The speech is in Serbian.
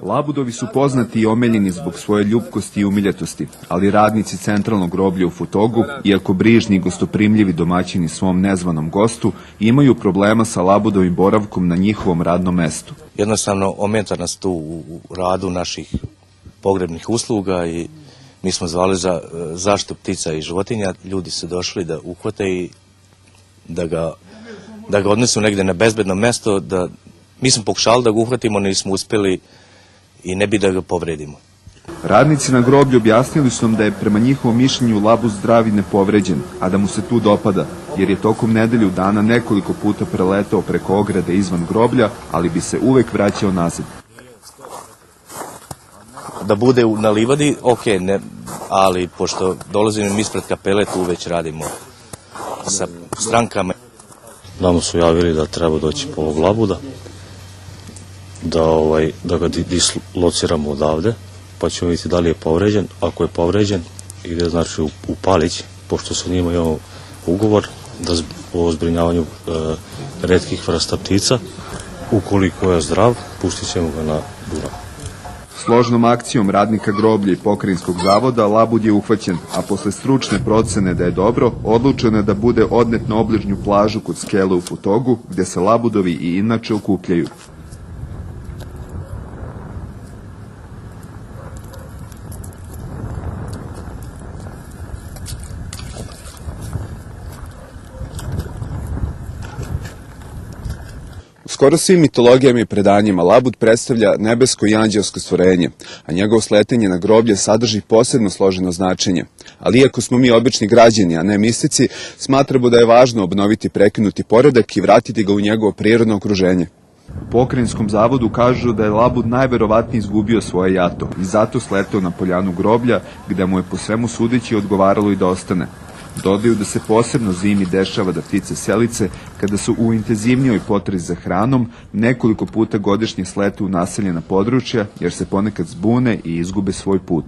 Labudovi su poznati i omiljeni zbog svoje ljubkosti i umiljatosti, ali radnici centralnog groblja u Futogu, iako brižni i gostoprimljivi domaćini svom nezvanom gostu, imaju problema sa labudovim boravkom na njihovom radnom mestu. Jednostavno ometa nas tu u radu naših pogrebnih usluga i mi smo zvali za zaštitu ptica i životinja. Ljudi su došli da uhvate i da ga odnesu negdje na bezbedno mesto. Mi smo pokušali da ga uhvatimo, nismo uspjeli i ne bi da ga povredimo. Radnici na groblju objasnili su nam da je prema njihovom mišljenju labud zdrav i nepovređen, a da mu se tu dopada, jer je tokom nedelju dana nekoliko puta preletao preko ograde izvan groblja, ali bi se uvek vraćao nazad. Da bude na livadi, ok, ne, ali pošto dolazimo ispred kapele, tu već radimo sa strankama. Nama su javili da treba doći po ovog labuda, da ga dislociramo odavde, pa ćemo vidjeti da li je povređen. Ako je povređen, ide znači u Palić, pošto sa njima imamo ugovor o zbrinjavanju retkih vrsta ptica. Ukoliko je zdrav, pustit ćemo ga na Dunav. Složnom akcijom radnika groblja i pokrajinskog zavoda labud je uhvaćen, a posle stručne procene da je dobro, odlučeno je da bude odnet na obližnju plažu kod skele u Futogu, gde se labudovi i inače okupljaju. U skoro svim mitologijama i predanjima labud predstavlja nebesko i anđelsko stvorenje, a njegovo sletenje na groblje sadrži posebno složeno značenje. Ali iako smo mi obični građani, a ne mistici, smatramo da je važno obnoviti prekinuti poredak i vratiti ga u njegovo prirodno okruženje. U pokrajinskom zavodu kažu da je labud najverovatnije izgubio svoje jato i zato sleteo na poljanu groblja, gde mu je po svemu sudeći odgovaralo i da ostane. Dodaju da se posebno zimi dešava da ptice selice, kada su u intenzivnijoj potrazi za hranom, nekoliko puta godišnje slete u naseljena područja, jer se ponekad zbune i izgube svoj put.